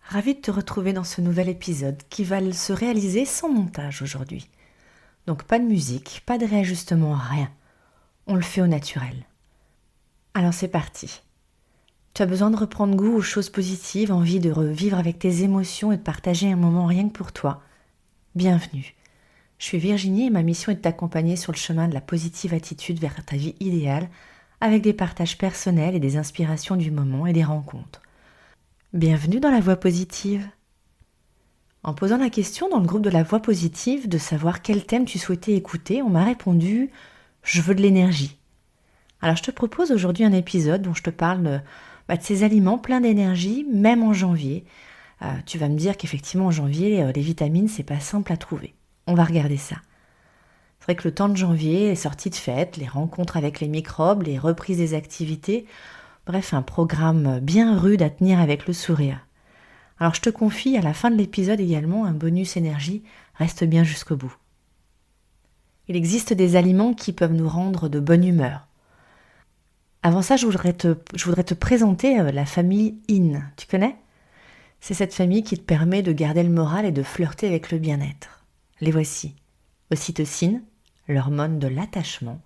Ravie de te retrouver dans ce nouvel épisode qui va se réaliser sans montage aujourd'hui. Donc pas de musique, pas de réajustement, rien. On le fait au naturel. Alors c'est parti. Tu as besoin de reprendre goût aux choses positives, envie de revivre avec tes émotions et de partager un moment rien que pour toi. Bienvenue. Je suis Virginie et ma mission est de t'accompagner sur le chemin de la positive attitude vers ta vie idéale avec des partages personnels et des inspirations du moment et des rencontres. Bienvenue dans la voie positive. En posant la question dans le groupe de la voix positive de savoir quel thème tu souhaitais écouter, on m'a répondu « Je veux de l'énergie ». Alors je te propose aujourd'hui un épisode où je te parle de ces aliments pleins d'énergie, même en janvier. Tu vas me dire qu'effectivement en janvier, les vitamines, c'est pas simple à trouver. On va regarder ça. C'est vrai que le temps de janvier, les sorties de fête, les rencontres avec les microbes, les reprises des activités, bref, un programme bien rude à tenir avec le sourire. Alors je te confie à la fin de l'épisode également un bonus énergie, reste bien jusqu'au bout. Il existe des aliments qui peuvent nous rendre de bonne humeur. Avant ça, je voudrais te présenter la famille IN, tu connais ? C'est cette famille qui te permet de garder le moral et de flirter avec le bien-être. Les voici. Ocytocine, l'hormone de l'attachement,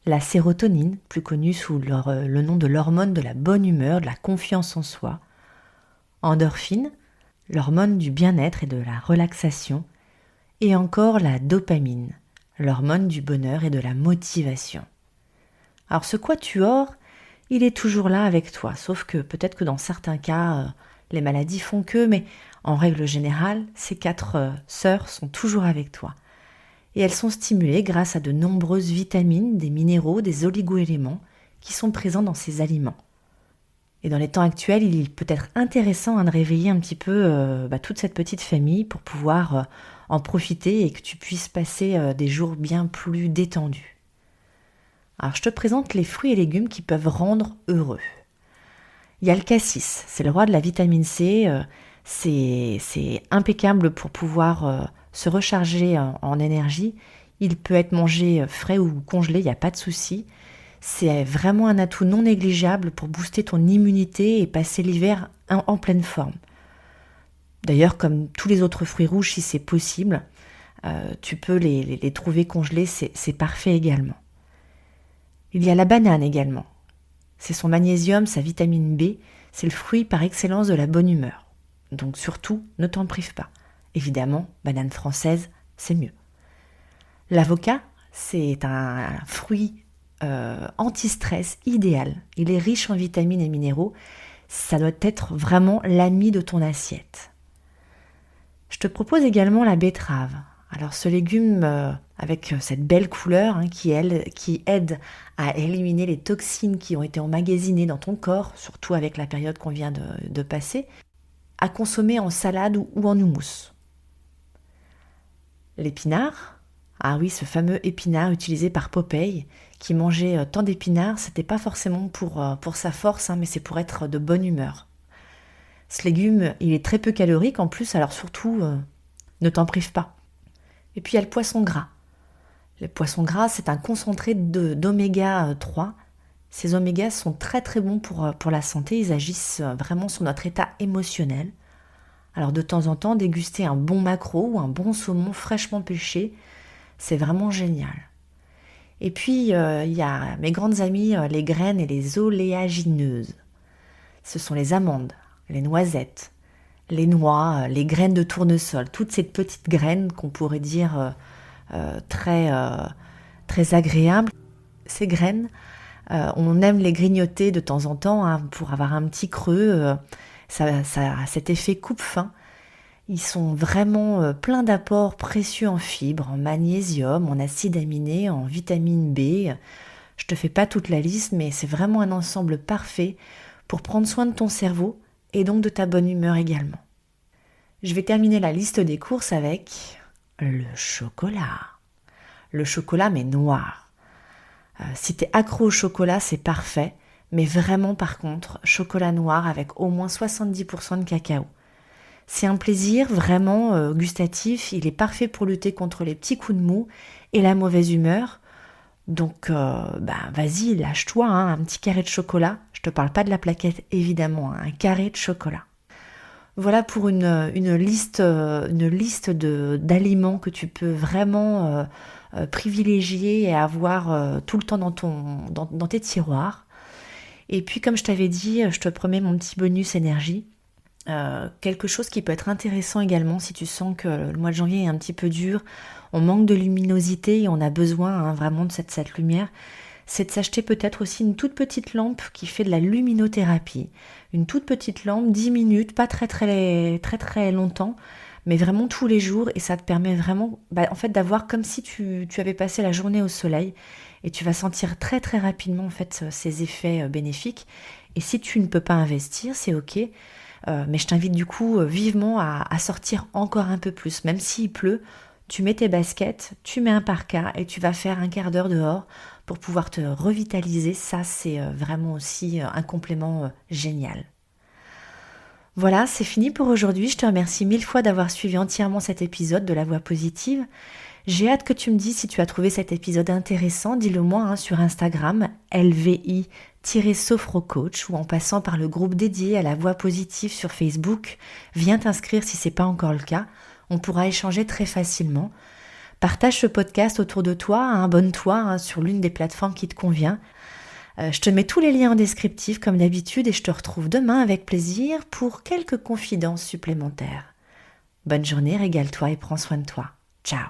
la sérotonine, plus connue sous le nom de l'hormone de la bonne humeur, de la confiance en soi, endorphine, l'hormone du bien-être et de la relaxation, et encore la dopamine, l'hormone du bonheur et de la motivation. Alors ce quatuor, il est toujours là avec toi, sauf que peut-être que dans certains cas, les maladies font que, mais en règle générale, ces 4 sœurs sont toujours avec toi. Et elles sont stimulées grâce à de nombreuses vitamines, des minéraux, des oligo-éléments qui sont présents dans ces aliments. Et dans les temps actuels, il peut être intéressant de réveiller un petit peu toute cette petite famille pour pouvoir en profiter et que tu puisses passer des jours bien plus détendus. Alors je te présente les fruits et légumes qui peuvent rendre heureux. Il y a le cassis, c'est le roi de la vitamine C, c'est impeccable pour pouvoir se recharger en énergie. Il peut être mangé frais ou congelé, il n'y a pas de souci. C'est vraiment un atout non négligeable pour booster ton immunité et passer l'hiver en pleine forme. D'ailleurs, comme tous les autres fruits rouges, si c'est possible, tu peux les trouver congelés, c'est parfait également. Il y a la banane également. C'est son magnésium, sa vitamine B, c'est le fruit par excellence de la bonne humeur. Donc surtout, ne t'en prive pas. Évidemment, banane française, c'est mieux. L'avocat, c'est un fruit anti-stress idéal. Il est riche en vitamines et minéraux. Ça doit être vraiment l'ami de ton assiette. Je te propose également la betterave. Alors ce légume avec cette belle couleur qui aide à éliminer les toxines qui ont été emmagasinées dans ton corps, surtout avec la période qu'on vient de passer, à consommer en salade ou en houmous. L'épinard, ah oui, ce fameux épinard utilisé par Popeye, qui mangeait tant d'épinards, c'était pas forcément pour sa force, mais c'est pour être de bonne humeur. Ce légume, il est très peu calorique en plus, alors surtout, ne t'en prive pas. Et puis il y a le poisson gras. Le poisson gras, c'est un concentré d'oméga 3. Ces omégas sont très très bons pour la santé, ils agissent vraiment sur notre état émotionnel. Alors de temps en temps, déguster un bon maquereau ou un bon saumon fraîchement pêché, c'est vraiment génial. Et puis, il y a mes grandes amies, les graines et les oléagineuses. Ce sont les amandes, les noisettes, les noix, les graines de tournesol, toutes ces petites graines qu'on pourrait dire très agréables. Ces graines, on aime les grignoter de temps en temps pour avoir un petit creux. Ça a cet effet coupe-faim. Ils sont vraiment pleins d'apports précieux en fibres, en magnésium, en acides aminés, en vitamine B. Je te fais pas toute la liste, mais c'est vraiment un ensemble parfait pour prendre soin de ton cerveau et donc de ta bonne humeur également. Je vais terminer la liste des courses avec le chocolat. Le chocolat, mais noir. Si t'es accro au chocolat, c'est parfait, mais vraiment par contre, chocolat noir avec au moins 70% de cacao. C'est un plaisir vraiment gustatif, il est parfait pour lutter contre les petits coups de mou et la mauvaise humeur. Donc vas-y, lâche-toi, un petit carré de chocolat. Je te parle pas de la plaquette évidemment, un carré de chocolat. Voilà pour une liste d'aliments que tu peux vraiment privilégier et avoir tout le temps dans tes tiroirs. Et puis comme je t'avais dit, je te promets mon petit bonus énergie. Quelque chose qui peut être intéressant également si tu sens que le mois de janvier est un petit peu dur, on manque de luminosité et on a besoin vraiment de cette lumière, c'est de s'acheter peut-être aussi une toute petite lampe qui fait de la luminothérapie. Une toute petite lampe, 10 minutes, pas très longtemps, mais vraiment tous les jours, et ça te permet vraiment en fait d'avoir comme si tu avais passé la journée au soleil, et tu vas sentir très rapidement en fait ces effets bénéfiques. Et si tu ne peux pas investir, c'est ok, mais je t'invite du coup vivement à sortir encore un peu plus, même s'il pleut. Tu mets tes baskets, tu mets un parka et tu vas faire un quart d'heure dehors pour pouvoir te revitaliser. Ça, c'est vraiment aussi un complément génial. Voilà, c'est fini pour aujourd'hui. Je te remercie 1000 fois d'avoir suivi entièrement cet épisode de La Voix Positive. J'ai hâte que tu me dises si tu as trouvé cet épisode intéressant. Dis-le moi sur Instagram, LVI-Sophrocoach, ou en passant par le groupe dédié à la voix positive sur Facebook. Viens t'inscrire si ce n'est pas encore le cas. On pourra échanger très facilement. Partage ce podcast autour de toi, abonne-toi sur l'une des plateformes qui te convient. Je te mets tous les liens en descriptif comme d'habitude et je te retrouve demain avec plaisir pour quelques confidences supplémentaires. Bonne journée, régale-toi et prends soin de toi. Ciao.